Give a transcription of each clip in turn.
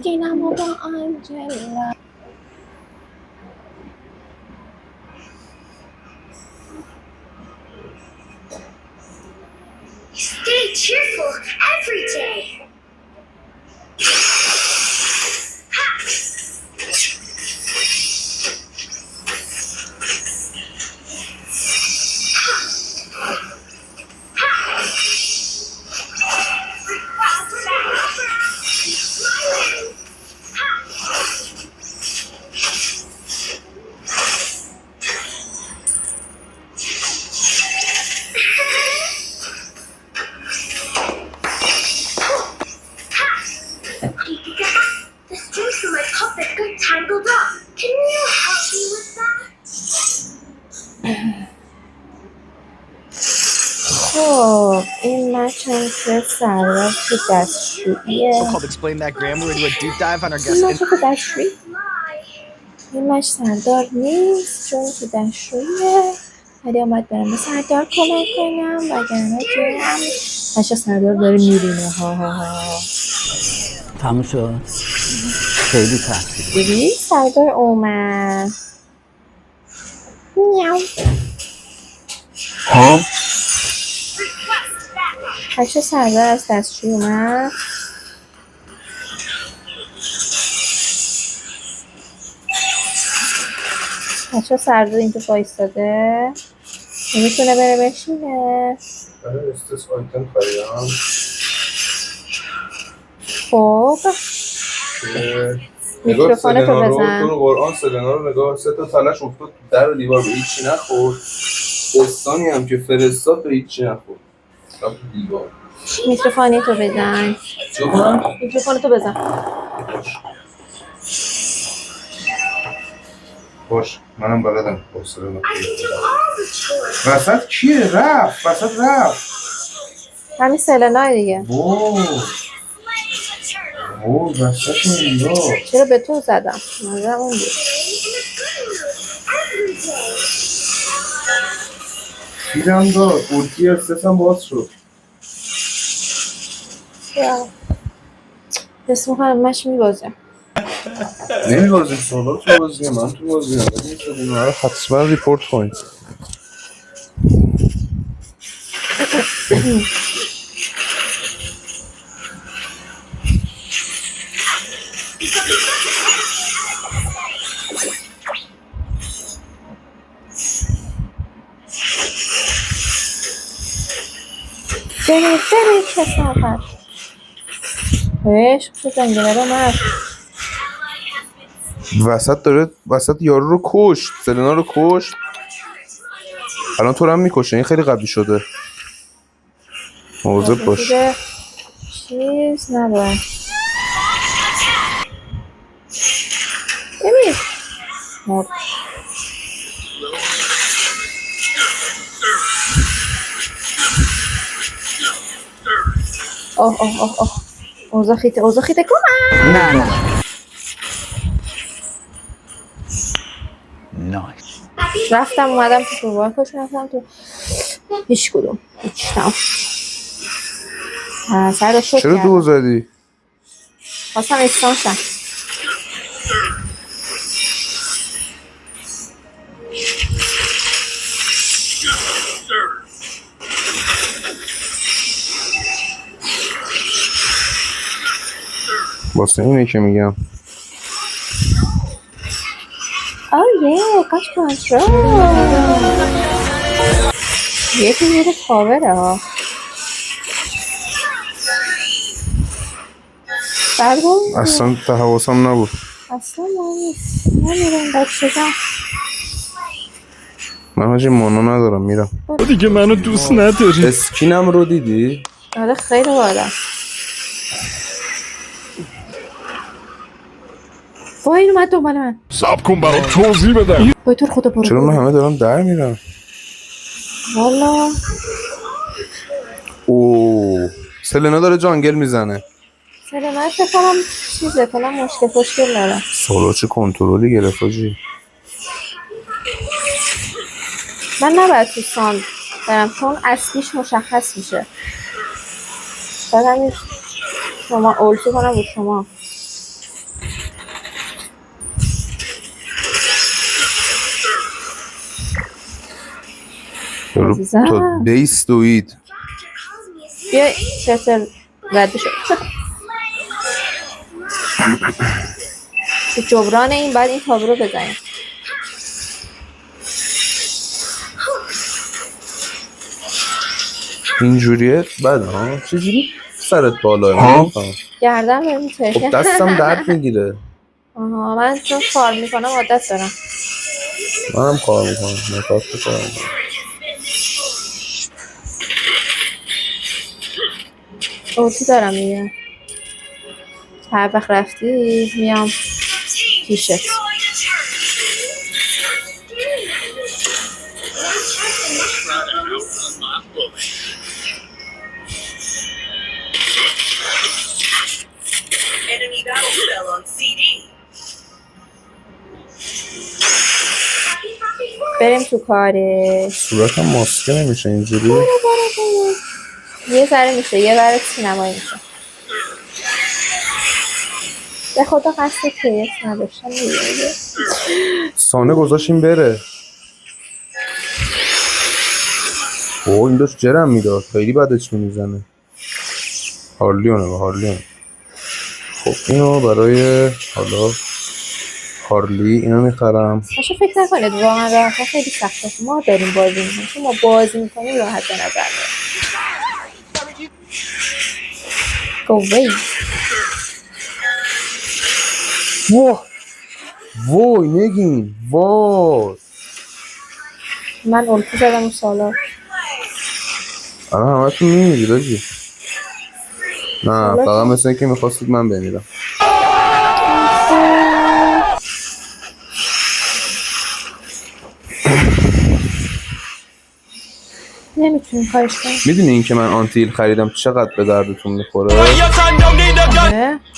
مسکینم و با آنجلا. Stay cheerful every day. The strings from my puppet got tangled up. Can you help me with that? خب این مچم که سردار تو دستشوییه. So called explain that grammar into a deep dive on our این guest. مچ تو دستشویی. این مچ سردار نیست چون تو دستشوییه. ولی اومد برم به سردار کمک کنم وگرنه جونم مچ سردار داره میرینه. ها ها ها. تموم شد. خیلی تحصیل دیدی سردار اومد. میاو. ها بچه سردار از دستشویی اومد. بچه سردار اینجا بایستاده نمیتونه بره بشینه. استرس آیتم خریدم. خب میکروفون تو بزن. تو قرآن سلنا رو نگاه. 3 تا تلش افتاد تو در و دیوار به هیچی نخورد. استانی هم که فرستاد به هیچی نخورد. رفت تو دیوار. میکروفون تو بزن. میکروفون تو بزن. باش منم بلدم با سلنا. وسط کیه؟ رفت همین سلنا دیگه. وسط نگاه. چرا به تو زدم؟ منظورم اون بود. دیدم داد اولتی استرسم باز شد. اسم خانمش میبازیم. نمیبازیم سالا تو بازیم. من تو بازیم. اینا رو حتما ریپورت کنید. بری کسافت. عشق تو زنگله رو مرد. وسط یارو رو کشت. سلنا رو کشت. الان تو رو هم میکشه. این خیلی قوی شده. مواظب باش. چیز نباید. ببین مرد. اوه اوضاع خیته کمک. نه نایس. رفتم اومدم تو بانکش رفتم تو هیچ کدوم هیچ سر شد. چرا دو زدی؟ خواستم اسکان شم. واسه اینه که میگم کاش کنترل یکی میره پاوره ها. اصلا حواسم نبود. اصلا نمیرم بچه‌ها. من هاجی مانو ندارم میرم. دیگه منو دوست نداری. اسکینم رو دیدی؟ آره خیلی بالا. وای این اومد دنبال من. صبر کن برات توضیح بدم. وای تو خدا برو. چرا من همه دارم در میرم؟ والا سلنا داره جانگل میزنه. سلنا فکر کنم چیزه کنم مشکل داره. سالا چه کنترلی گرفت آجی. من نباید تو ساند برم چون اصلیش مشخص میشه. بعد همین شما اولتی کنم بود شما. تا عزیزم بیس دوید. بیا چطور رد شد تو جبران این بعد این تابو رو بزنیم. اینجوریه بده ها. چجوری سرت بالاه؟ نمی‌فهمم. گردن بهم خب می‌ترکه. دستم درد میگیره. آها من چون کار میکنم عادت دارم. منم کار میکنم نفاق کار میکنم. اوتی دارم دیگه. هر وقت رفتی میام پیشت. Enemy battle spell on CD. بریم تو کارش. صورتم ماسکه نمیشه اینجوری. یه ذره میشه یه ذره سینمایی میشه. به خدا قصد کیس نداشتم دیگه. سانه گذاشیم بره. اوه این داشت جرم میداد. خیلی بدش میزنه. هارلیونه. خب اینو برای حالا هارلی اینو میخرم. باشه فکر نکنید واقعا راحت خیلی سخته. ما داریم بازی میکنیم چون ما بازی میکنیم راحت به نظر میاد. گوی وای نگین وای من الکی زدم و سالار. الان همه تون میمیرید آجی. نه فقط مثل اینکه میخواستید من بمیرم. نمیتونیم کارش کنیم. میدونی این که من آنتیل خریدم چقدر به دردتون میخوره؟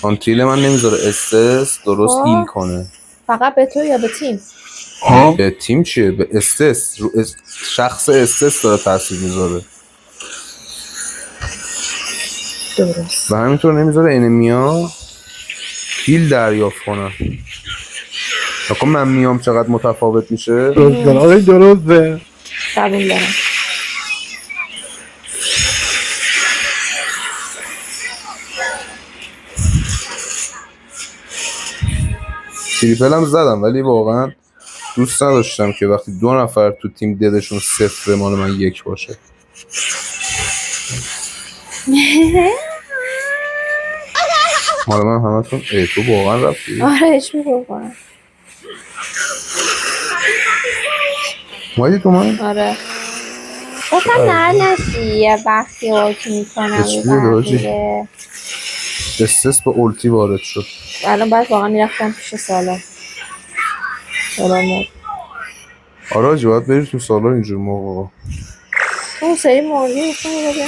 آنتیل من نمیذاره استس درست هیل کنه. فقط به تو یا به تیم؟ به تیم چیه؟ به استس رو شخص استس داره تاثیر میذاره. درست. و همینطور نمیذاره انمیا هیل دریافت کنن. نکن من میام چقدر متفاوت میشه. درسته. قبول دارم. تریپل هم زدم ولی واقعا دوست نداشتم که وقتی 2 نفر تو تیم ددشون 0 مال من 1 باشه. مال من همتون تو واقعا رفتی؟ آره هیچ میگم. مایدی تو من؟ آره گفتم نشی یه وقتی اوکی میکنم دیگه. استس با اولتی وارد شد. الان باید واقعا میرفتم پیش سالار مرد. آره آجی باید بری تو سالار اینجور موقع. اون سری موردی میکنی بده.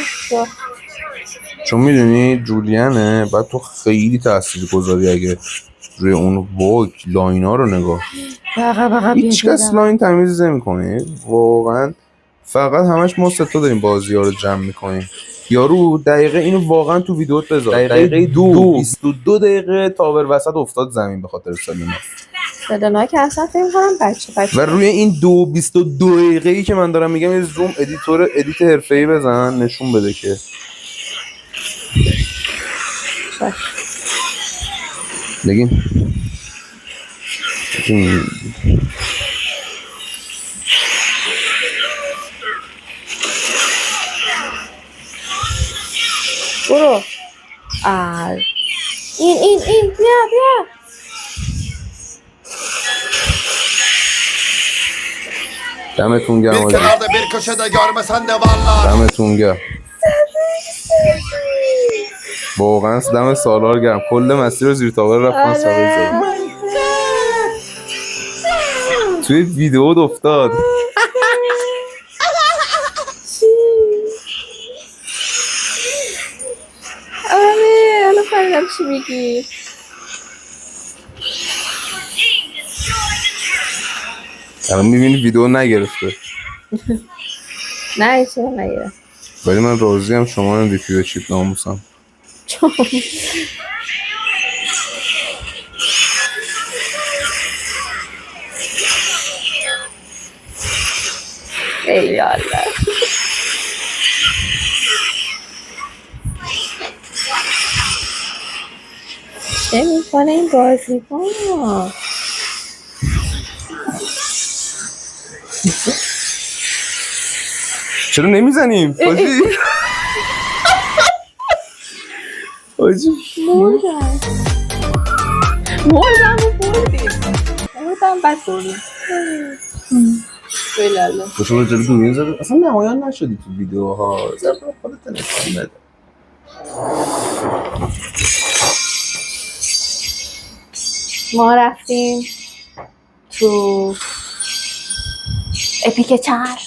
چون میدونی جولینه بعد تو خیلی تاثیر گذاری اگه روی اون واک لاینا رو نگاه. هیچ کس لاین تمیز نمی‌کنه واقعا. فقط همش ما ستا داریم بازی ها رو جمع میکنیم. یارو دقیقه اینو واقعا تو ویدیوت بذار. دقیقه 22 دقیقه تاور وسط افتاد زمین به خاطر سلینا. سلینا که اصلا فکر کنم بچه و روی این 22 دقیقه‌ای که من دارم میگم یه زوم ادیت حرفه‌ای بزن نشون بده که بگین برو. این بیا دمتون گرم آجی. bir köşede görmesen de varlar. دمتون گرم واقعا دم سالار گرم. کل مسیر رو زیر تاور رفتن سالار زدن. توی ویدیو افتاد. آره الان فهمیدم چی میگی. الان میبینی ویدیو نگرفته. نه چرا نگیره. ولی من راضیم شما هم ویپی بچید ناموسم. خیلی حالا چه میکنه این بازیکن؟ چرا نمیزنیم؟ حاجی حاجی مردم و بردیم مردم بد بردیم خیلی حالا تو شما جلو دوربین زده اصلا نمایان نشدی تو ویدیوها زرد خودت نشون بده. ما رفتیم تو اپیک چرخ